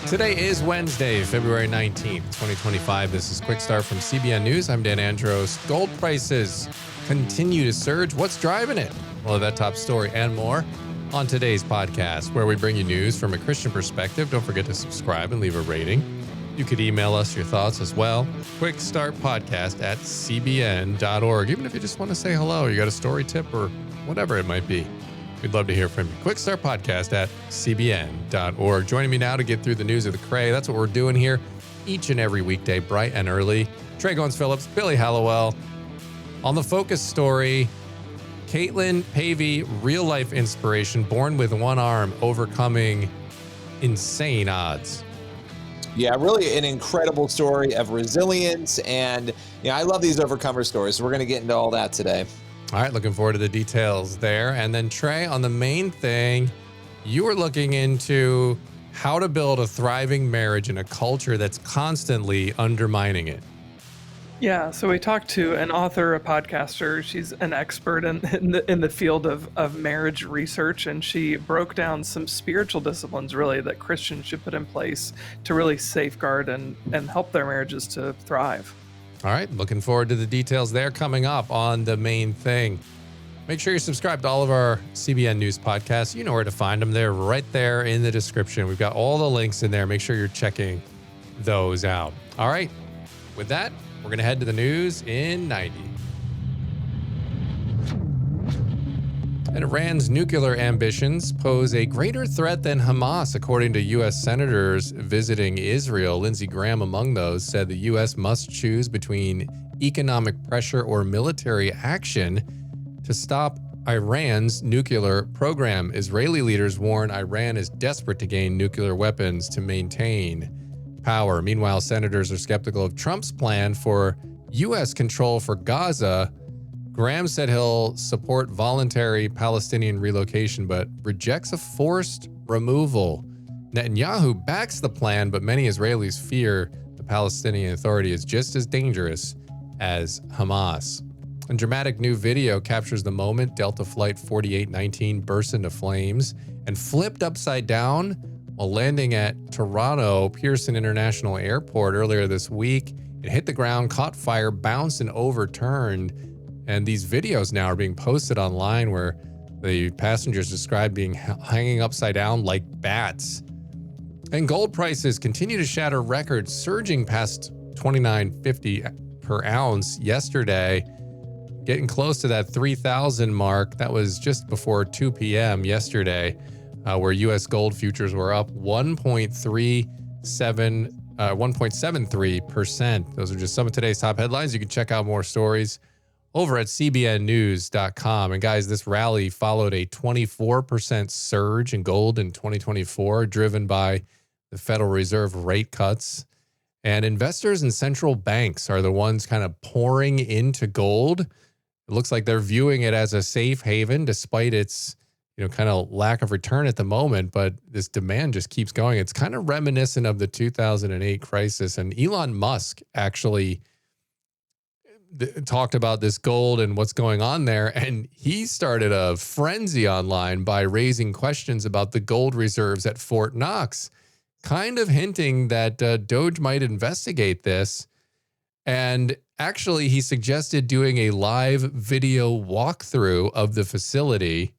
Today is Wednesday, February 19th, 2025. This is Quick Start from CBN News. I'm Dan Andros. Gold prices continue to surge. What's driving it? Well, that top story and more on today's podcast, where we bring you news from a Christian perspective. Don't forget to subscribe and leave a rating. You could email us your thoughts as well. quickstartpodcast@cbn.org. Even if you just want to say hello, you got a story tip or whatever it might be. We'd love to hear from you. quickstartpodcast@cbn.org. Joining me now to get through the news of the Cray. That's what we're doing here each and every weekday, bright and early. Trey Goins-Phillips, Billy Hallowell. On the focus story, Katelyn Pavey, real-life inspiration, born with one arm, overcoming insane odds. Yeah, really an incredible story of resilience. And, I love these overcomer stories. So we're going to get into all that today. All right, looking forward to the details there. And then Trey, on the main thing, you were looking into how to build a thriving marriage in a culture that's constantly undermining it. Yeah, so we talked to an author, a podcaster. She's an expert in the field of marriage research, and she broke down some spiritual disciplines really that Christians should put in place to really safeguard and help their marriages to thrive. All right, looking forward to the details there coming up on the main thing. Make sure you're subscribed to all of our CBN News podcasts. You know where to find them. They're right there in the description. We've got all the links in there. Make sure you're checking those out. All right, with that, we're going to head to the news in 90. And Iran's nuclear ambitions pose a greater threat than Hamas, according to U.S. senators visiting Israel. Lindsey Graham, among those, said the U.S. must choose between economic pressure or military action to stop Iran's nuclear program. Israeli leaders warn Iran is desperate to gain nuclear weapons to maintain power. Meanwhile, senators are skeptical of Trump's plan for U.S. control for Gaza. Graham said he'll support voluntary Palestinian relocation, but rejects a forced removal. Netanyahu backs the plan, but many Israelis fear the Palestinian Authority is just as dangerous as Hamas. A dramatic new video captures the moment Delta Flight 4819 burst into flames and flipped upside down while landing at Toronto Pearson International Airport earlier this week. It hit the ground, caught fire, bounced, and overturned. And these videos now are being posted online where the passengers described being hanging upside down like bats. And gold prices continue to shatter records, surging past $29.50 per ounce yesterday, getting close to that 3,000 mark. That was just before 2 p.m. yesterday, where U.S. gold futures were up 1.73%. Those are just some of today's top headlines. You can check out more stories over at cbnnews.com. And guys, this rally followed a 24% surge in gold in 2024, driven by the Federal Reserve rate cuts. And investors and central banks are the ones kind of pouring into gold. It looks like they're viewing it as a safe haven, despite its kind of lack of return at the moment. But this demand just keeps going. It's kind of reminiscent of the 2008 crisis. And Elon Musk actually talked about this gold and what's going on there. And he started a frenzy online by raising questions about the gold reserves at Fort Knox, kind of hinting that Doge might investigate this. And actually, he suggested doing a live video walkthrough of the facility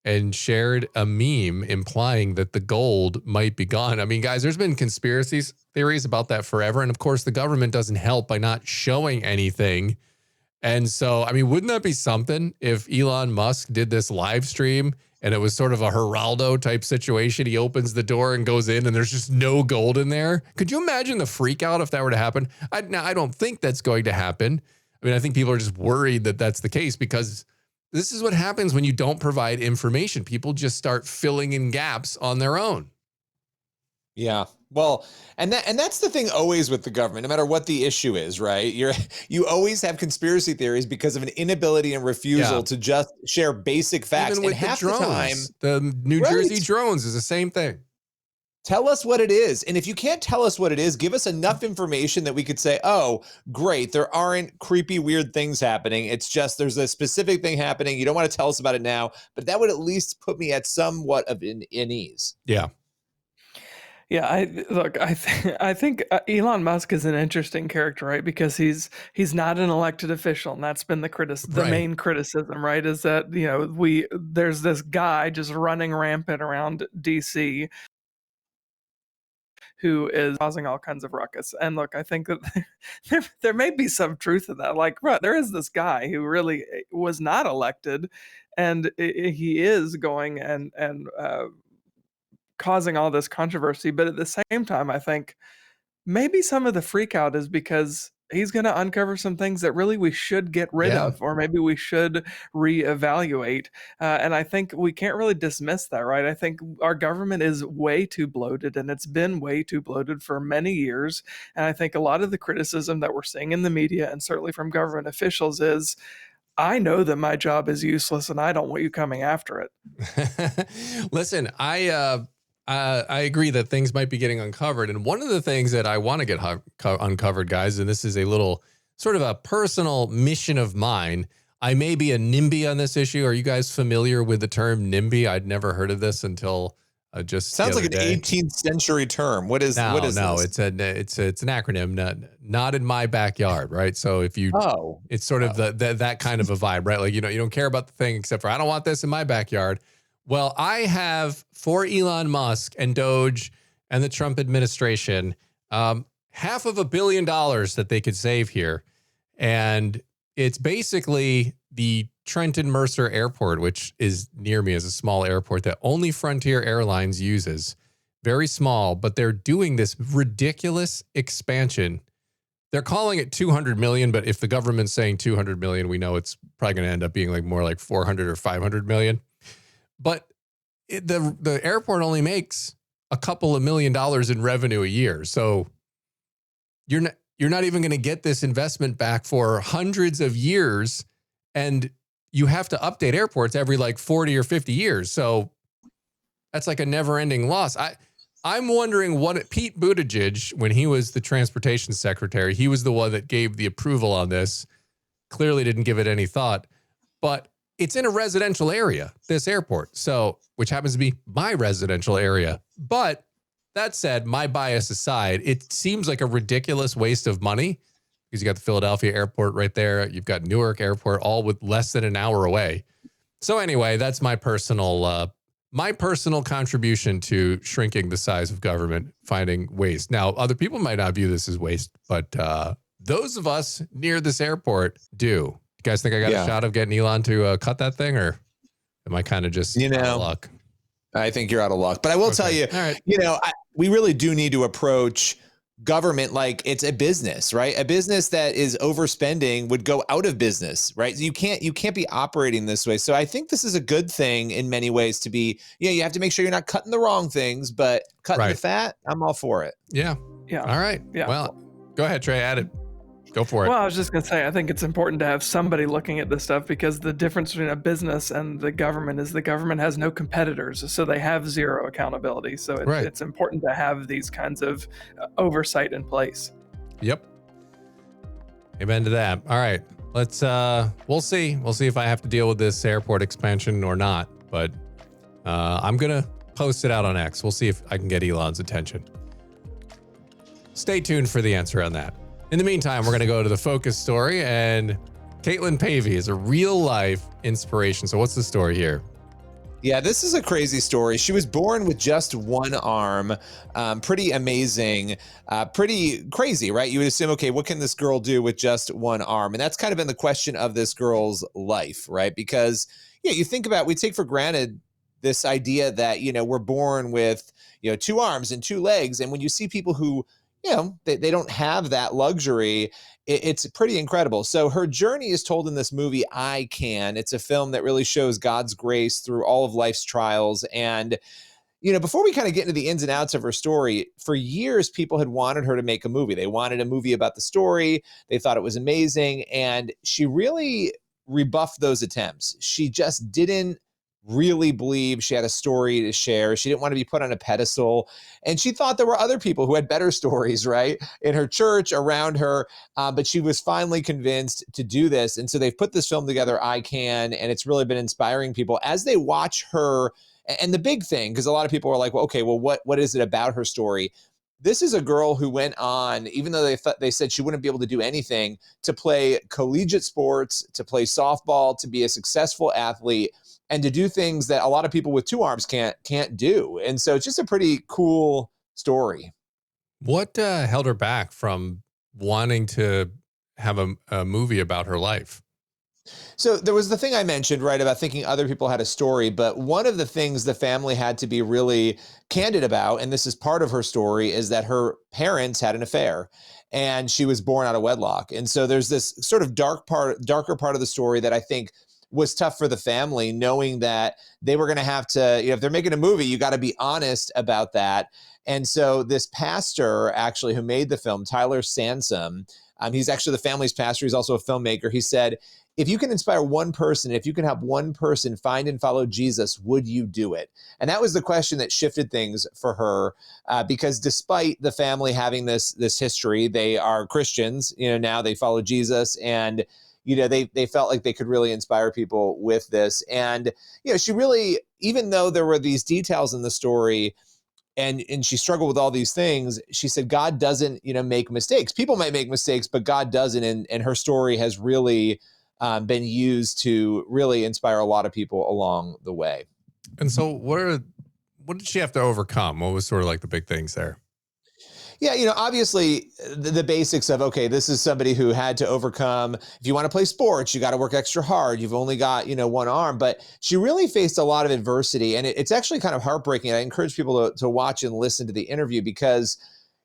and shared a meme implying that the gold might be gone. I mean, guys, there's been conspiracy theories about that forever. And of course, the government doesn't help by not showing anything. And so, I mean, wouldn't that be something if Elon Musk did this live stream and it was sort of a Geraldo type situation? He opens the door and goes in and there's just no gold in there. Could you imagine the freak out if that were to happen? Now, I don't think that's going to happen. I mean, I think people are just worried that that's the case, because this is what happens when you don't provide information. People just start filling in gaps on their own. Yeah. Well, and that's the thing always with the government, no matter what the issue is, right? You always have conspiracy theories because of an inability and refusal to just share basic facts. Even with and half the drones, the time, the New Jersey drones is the same thing. Tell us what it is. And if you can't tell us what it is, give us enough information that we could say, oh, great, there aren't creepy, weird things happening. It's just there's a specific thing happening. You don't want to tell us about it now, but that would at least put me at somewhat of an ease. Yeah. Yeah, I think Elon Musk is an interesting character, right? Because he's not an elected official, and that's been the Right. main criticism, right? Is that, there's this guy just running rampant around DC who is causing all kinds of ruckus. And look, I think that there may be some truth in that. Like, right, there is this guy who really was not elected, and he is going and causing all this controversy. But at the same time, I think maybe some of the freak out is because he's going to uncover some things that really we should get rid Yeah. of, or maybe we should reevaluate. And I think we can't really dismiss that, right? I think our government is way too bloated, and it's been way too bloated for many years. And I think a lot of the criticism that we're seeing in the media, and certainly from government officials, is I know that my job is useless and I don't want you coming after it. Listen, I agree that things might be getting uncovered. And one of the things that I want to get uncovered, guys, and this is a little sort of a personal mission of mine. I may be a NIMBY on this issue. Are you guys familiar with the term NIMBY? I'd never heard of this until just sounds like an 18th century term. What is no, this? It's an acronym. Not in my backyard, right? So if you, it's sort of that kind of a vibe, right? Like, you don't care about the thing except for I don't want this in my backyard. Well, I have for Elon Musk and Doge and the Trump administration, $500 million that they could save here. And it's basically the Trenton Mercer Airport, which is near me, as a small airport that only Frontier Airlines uses. Very small, but they're doing this ridiculous expansion. They're calling it 200 million, but if the government's saying 200 million, we know it's probably going to end up being like more like 400 or 500 million. But the airport only makes a couple of $1 million in revenue a year. So you're not even going to get this investment back for hundreds of years. And you have to update airports every like 40 or 50 years. So that's like a never ending loss. I'm wondering what Pete Buttigieg, when he was the transportation secretary, he was the one that gave the approval on this. Clearly didn't give it any thought, but it's in a residential area, this airport. So, which happens to be my residential area. But that said, my bias aside, it seems like a ridiculous waste of money because you got the Philadelphia airport right there. You've got Newark airport, all with less than an hour away. So anyway, that's my personal contribution to shrinking the size of government, finding waste. Now, other people might not view this as waste, but those of us near this airport do. You guys think I got a shot of getting Elon to cut that thing, or am I kind of just out of luck? I think you're out of luck. But I will tell you, we really do need to approach government like it's a business, right? A business that is overspending would go out of business, right? You can't be operating this way. So I think this is a good thing in many ways to be, you have to make sure you're not cutting the wrong things, but cutting the fat, I'm all for it. Yeah. Yeah. All right. Yeah. Well, go ahead, Trey, add it. Go for it. Well, I was just going to say, I think it's important to have somebody looking at this stuff, because the difference between a business and the government is the government has no competitors, so they have zero accountability. So it's important to have these kinds of oversight in place. Yep. Amen to that. All right. Let's, we'll see. We'll see if I have to deal with this airport expansion or not, but I'm going to post it out on X. We'll see if I can get Elon's attention. Stay tuned for the answer on that. In the meantime, we're going to go to the focus story, and Katelyn Pavey is a real-life inspiration. So what's the story here? Yeah, this is a crazy story. She was born with just one arm. Pretty amazing, pretty crazy, right? You would assume, okay, what can this girl do with just one arm? And that's kind of been the question of this girl's life, right? Because you think about, we take for granted this idea that, we're born with, 2 arms and 2 legs. And when you see people who they don't have that luxury, it's pretty incredible. So her journey is told in this movie, I Can. It's a film that really shows God's grace through all of life's trials. And, before we kind of get into the ins and outs of her story, for years, people had wanted her to make a movie. They wanted a movie about the story. They thought it was amazing. And she really rebuffed those attempts. She just didn't really believe she had a story to share. She didn't want to be put on a pedestal. And she thought there were other people who had better stories, right? In her church, around her. But she was finally convinced to do this. And so they've put this film together, I Can, and it's really been inspiring people as they watch her And the big thing, because a lot of people are like, well, okay, well, what is it about her story? This is a girl who went on, even though they said she wouldn't be able to do anything, to play collegiate sports, to play softball, to be a successful athlete, and to do things that a lot of people with two arms can't do. And so it's just a pretty cool story. What held her back from wanting to have a movie about her life? So there was the thing I mentioned, right, about thinking other people had a story. But one of the things the family had to be really candid about, and this is part of her story, is that her parents had an affair and she was born out of wedlock. And so there's this sort of darker part of the story that I think was tough for the family, knowing that they were going to have to, if they're making a movie, you got to be honest about that. And so this pastor actually who made the film, Tyler Sansom, he's actually the family's pastor. He's also a filmmaker. He said, if you can inspire one person, if you can have one person find and follow Jesus, would you do it? And that was the question that shifted things for her, because despite the family having this history, they are Christians. Now they follow Jesus, and they felt like they could really inspire people with this. And she really, even though there were these details in the story, and she struggled with all these things, she said God doesn't make mistakes. People might make mistakes, but God doesn't. And her story has really been used to really inspire a lot of people along the way. And so what did she have to overcome? What was sort of like the big things there? Yeah, obviously the basics of, okay, this is somebody who had to overcome, if you want to play sports, you got to work extra hard. You've only got, one arm, but she really faced a lot of adversity, and it's actually kind of heartbreaking. I encourage people to watch and listen to the interview because,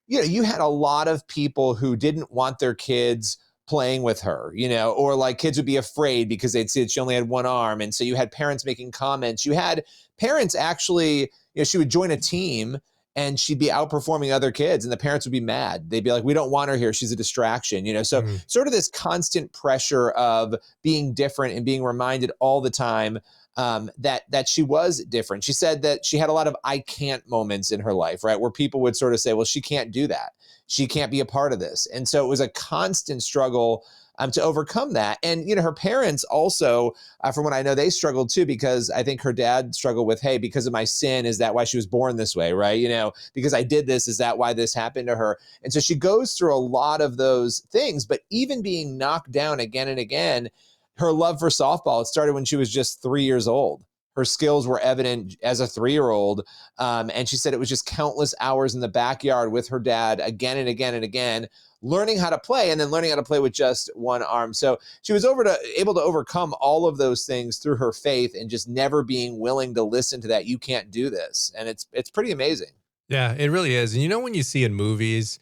you had a lot of people who didn't want their kids playing with her, or like kids would be afraid because they'd see that she only had one arm. And so you had parents making comments. You had parents actually, she would join a team and she'd be outperforming other kids and the parents would be mad. They'd be like, we don't want her here. She's a distraction, So sort of this constant pressure of being different and being reminded all the time that she was different. She said that she had a lot of I can't moments in her life, right? Where people would sort of say, well, she can't do that. She can't be a part of this. And so it was a constant struggle to overcome that. And, her parents also, from what I know, they struggled too, because I think her dad struggled with, hey, because of my sin, is that why she was born this way, right? Because I did this, is that why this happened to her? And so she goes through a lot of those things, but even being knocked down again and again, her love for softball, it started when she was just 3 years old. Her skills were evident as a 3-year-old. And she said it was just countless hours in the backyard with her dad again and again and again, learning how to play and then learning how to play with just one arm. So she was able to overcome all of those things through her faith and just never being willing to listen to that. You can't do this. And it's pretty amazing. Yeah, it really is. And when you see in movies,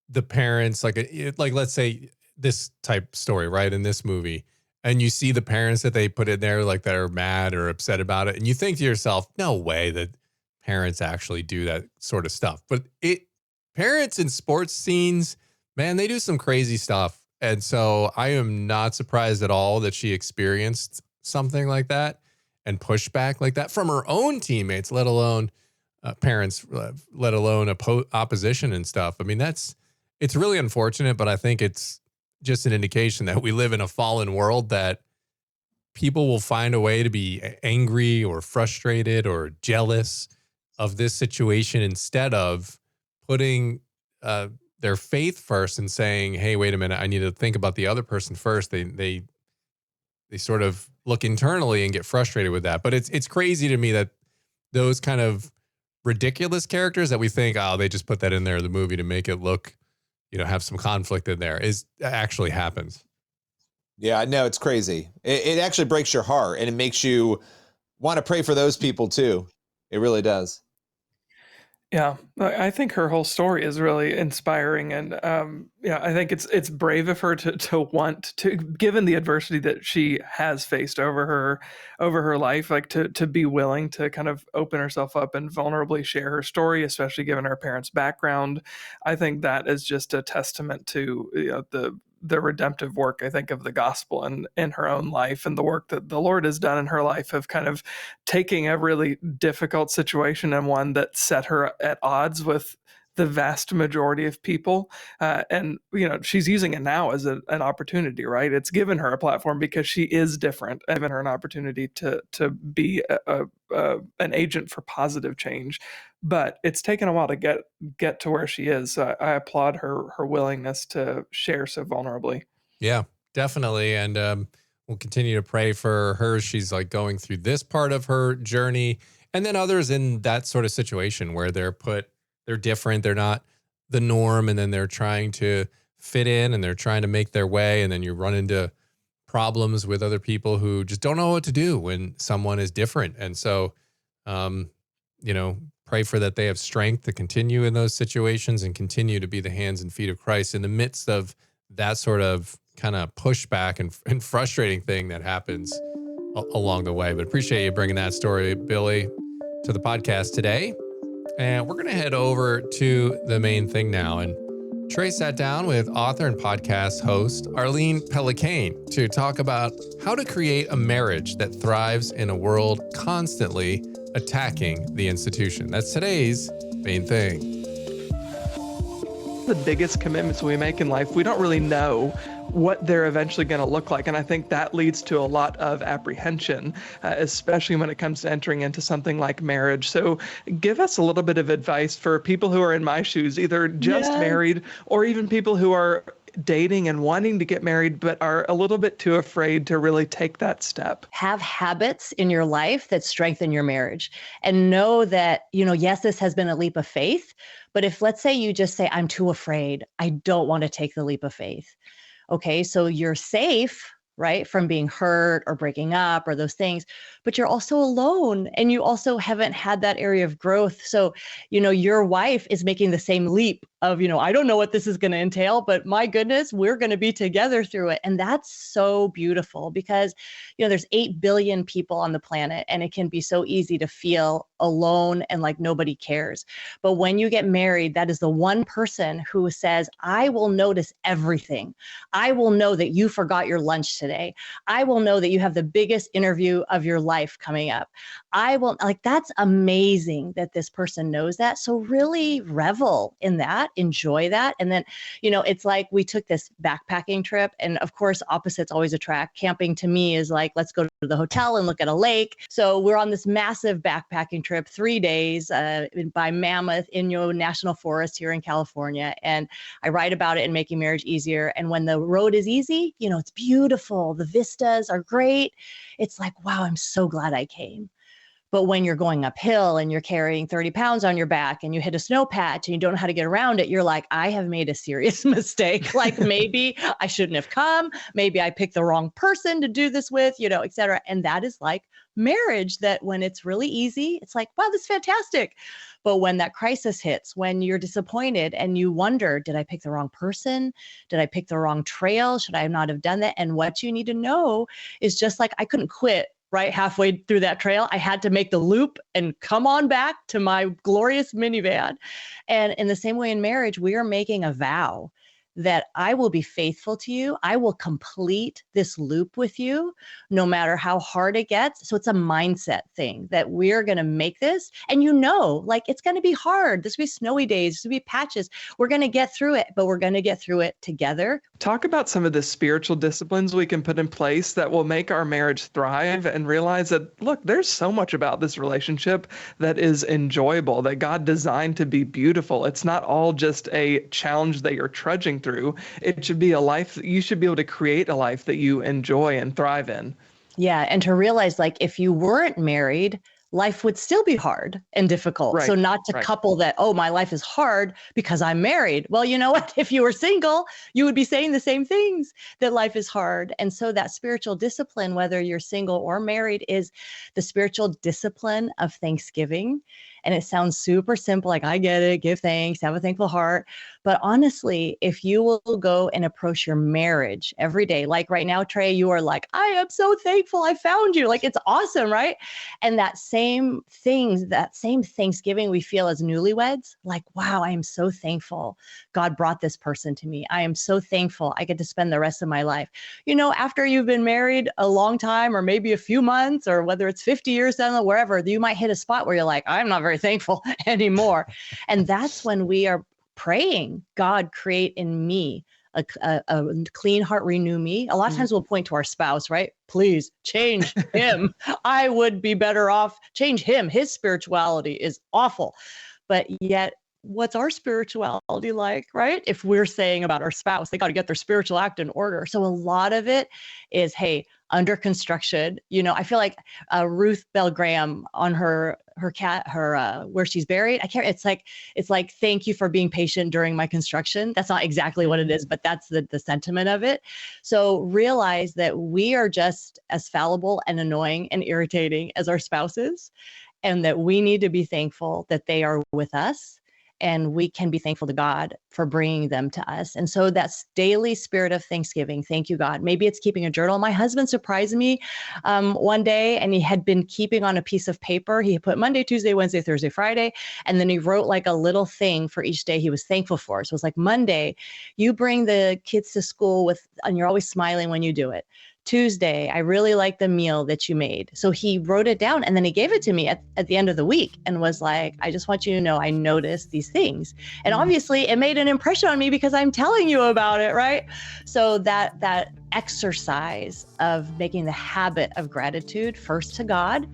the parents, like let's say this type story, right? In this movie, and you see the parents that they put in there, like that are mad or upset about it. And you think to yourself, no way that parents actually do that sort of stuff. But parents in sports scenes, man, they do some crazy stuff. And so I am not surprised at all that she experienced something like that and pushback like that from her own teammates, let alone parents, let alone opposition and stuff. I mean, it's really unfortunate, but I think it's just an indication that we live in a fallen world, that people will find a way to be angry or frustrated or jealous of this situation instead of putting their faith first and saying, hey, wait a minute, I need to think about the other person first. They sort of look internally and get frustrated with that. But it's crazy to me that those kind of ridiculous characters that we think, oh, they just put that in there in the movie to make it look, have some conflict in there, actually happens. Yeah, no, it's crazy. It actually breaks your heart and it makes you want to pray for those people too. It really does. Yeah, I think her whole story is really inspiring, and I think it's brave of her to want to, given the adversity that she has faced over her life, like to be willing to kind of open herself up and vulnerably share her story, especially given her parents' background. I think that is just a testament to the redemptive work, I think, of the gospel and in her own life, and the work that the Lord has done in her life of kind of taking a really difficult situation and one that set her at odds with the vast majority of people. And, she's using it now as an opportunity, right? It's given her a platform because she is different, and given her an opportunity to be an agent for positive change. But it's taken a while to get to where she is. So I applaud her willingness to share so vulnerably. Yeah, definitely. And we'll continue to pray for her. She's like going through this part of her journey. And then others in that sort of situation where they're different. They're not the norm. And then they're trying to fit in and they're trying to make their way. And then you run into problems with other people who just don't know what to do when someone is different. And so, pray for that they have strength to continue in those situations and continue to be the hands and feet of Christ in the midst of that sort of kind of pushback and frustrating thing that happens along the way. But appreciate you bringing that story, Billy, to the podcast today. And we're going to head over to the main thing now. And Trey sat down with author and podcast host Arlene Pellicane to talk about how to create a marriage that thrives in a world constantly attacking the institution. That's today's main thing. The biggest commitments we make in life, we don't really know what they're eventually going to look like. And I think that leads to a lot of apprehension, especially when it comes to entering into something like marriage. So give us a little bit of advice for people who are in my shoes, either just married or even people who are dating and wanting to get married, but are a little bit too afraid to really take that step. Have habits in your life that strengthen your marriage, and know that, yes, this has been a leap of faith, but if, let's say you just say, I'm too afraid, I don't want to take the leap of faith. Okay, so you're safe, right, from being hurt or breaking up or those things, but you're also alone and you also haven't had that area of growth. So, your wife is making the same leap of, I don't know what this is going to entail, but my goodness, we're going to be together through it. And that's so beautiful because, there's 8 billion people on the planet and it can be so easy to feel alone and like nobody cares. But when you get married, that is the one person who says, I will notice everything. I will know that you forgot your lunch today. I will know that you have the biggest interview of your life coming up. That's amazing that this person knows that. So really revel in that, enjoy that. And then, it's like we took this backpacking trip, and of course, opposites always attract. Camping to me is like, let's go to the hotel and look at a lake. So we're on this massive backpacking trip, 3 days by Mammoth Inyo National Forest here in California. And I write about it in Making Marriage Easier. And when the road is easy, it's beautiful. The vistas are great. It's like, wow, I'm so glad I came. But when you're going uphill and you're carrying 30 pounds on your back and you hit a snow patch and you don't know how to get around it, you're like, I have made a serious mistake. Like maybe I shouldn't have come. Maybe I picked the wrong person to do this with, et cetera. And that is like marriage, that when it's really easy, it's like, wow, this is fantastic. But when that crisis hits, when you're disappointed and you wonder, did I pick the wrong person? Did I pick the wrong trail? Should I not have done that? And what you need to know is just like, I couldn't quit right halfway through that trail. I had to make the loop and come on back to my glorious minivan. And in the same way in marriage, we are making a vow that I will be faithful to you. I will complete this loop with you, no matter how hard it gets. So it's a mindset thing that we're going to make this. And it's going to be hard. There's going to be snowy days, there's going to be patches. We're going to get through it, but we're going to get through it together. Talk about some of the spiritual disciplines we can put in place that will make our marriage thrive, and realize that, look, there's so much about this relationship that is enjoyable, that God designed to be beautiful. It's not all just a challenge that you're trudging through. It should be a life that you should be able to create, a life that you enjoy and thrive in. Yeah. And to realize, like, if you weren't married, life would still be hard and difficult. Right, so not to couple that, oh, my life is hard because I'm married. Well, you know what? If you were single, you would be saying the same things, that life is hard. And so that spiritual discipline, whether you're single or married, is the spiritual discipline of thanksgiving. And it sounds super simple, like, I get it, give thanks, have a thankful heart. But honestly, if you will go and approach your marriage every day, like right now, Trey, you are like, I am so thankful I found you. Like, it's awesome, right? And that same Thanksgiving we feel as newlyweds, like, wow, I am so thankful God brought this person to me. I am so thankful I get to spend the rest of my life. After you've been married a long time, or maybe a few months, or whether it's 50 years down, wherever, you might hit a spot where you're like, I'm not very thankful anymore. And that's when we are praying, God, create in me a clean heart renew me. A lot of times we'll point to our spouse, right? Please change him. I would be better off. Change him. His spirituality is awful. But yet, what's our spirituality like, right? If we're saying about our spouse, they got to get their spiritual act in order. So a lot of it is, hey, under construction. I feel like Ruth Bell Graham on her where she's buried. It's like, thank you for being patient during my construction. That's not exactly what it is, but that's the sentiment of it. So realize that we are just as fallible and annoying and irritating as our spouses, and that we need to be thankful that they are with us. And we can be thankful to God for bringing them to us. And so that's daily spirit of thanksgiving. Thank you, God. Maybe it's keeping a journal. My husband surprised me one day, and he had been keeping on a piece of paper. He put Monday, Tuesday, Wednesday, Thursday, Friday. And then he wrote like a little thing for each day he was thankful for. So it was like, Monday, you bring the kids to school and you're always smiling when you do it. Tuesday, I really like the meal that you made. So he wrote it down, and then he gave it to me at the end of the week and was like, I just want you to know I noticed these things. And obviously it made an impression on me because I'm telling you about it, right? So that exercise of making the habit of gratitude first to God,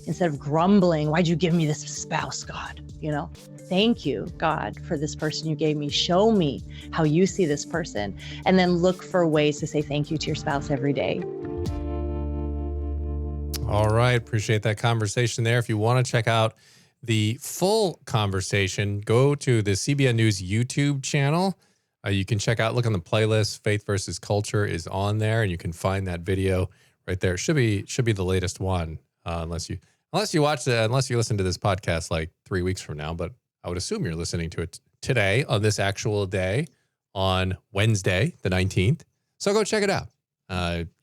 instead of grumbling, why'd you give me this spouse, God? Thank you, God, for this person you gave me. Show me how you see this person. And then look for ways to say thank you to your spouse every day. All right. Appreciate that conversation there. If you want to check out the full conversation, go to the CBN News YouTube channel. You can look on the playlist. Faith versus Culture is on there, and you can find that video right there. It should be the latest one, unless you listen to this podcast like 3 weeks from now, but I would assume you're listening to it today on this actual day on Wednesday, the 19th. So go check it out.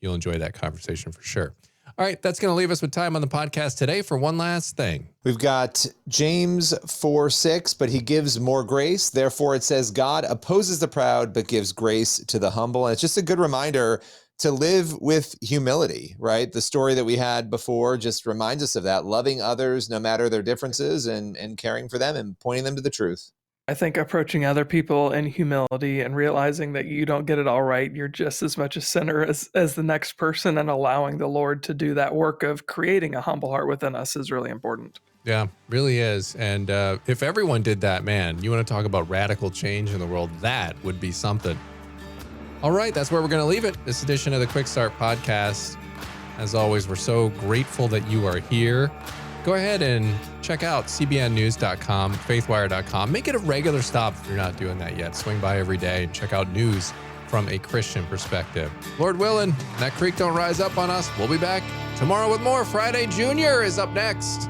You'll enjoy that conversation for sure. All right, that's going to leave us with time on the podcast today for one last thing. We've got James 4:6, but he gives more grace. Therefore, it says, God opposes the proud, but gives grace to the humble. And it's just a good reminder to live with humility, right? The story that we had before just reminds us of that, loving others no matter their differences and caring for them and pointing them to the truth. I think approaching other people in humility and realizing that you don't get it all right, you're just as much a sinner as the next person, and allowing the Lord to do that work of creating a humble heart within us is really important. Yeah, really is. And if everyone did that, man, you want to talk about radical change in the world, that would be something. All right, that's where we're going to leave it. This edition of the Quick Start Podcast. As always, we're so grateful that you are here. Go ahead and check out cbnnews.com, faithwire.com. Make it a regular stop if you're not doing that yet. Swing by every day and check out news from a Christian perspective. Lord willing, that creek don't rise up on us. We'll be back tomorrow with more. Friday Junior is up next.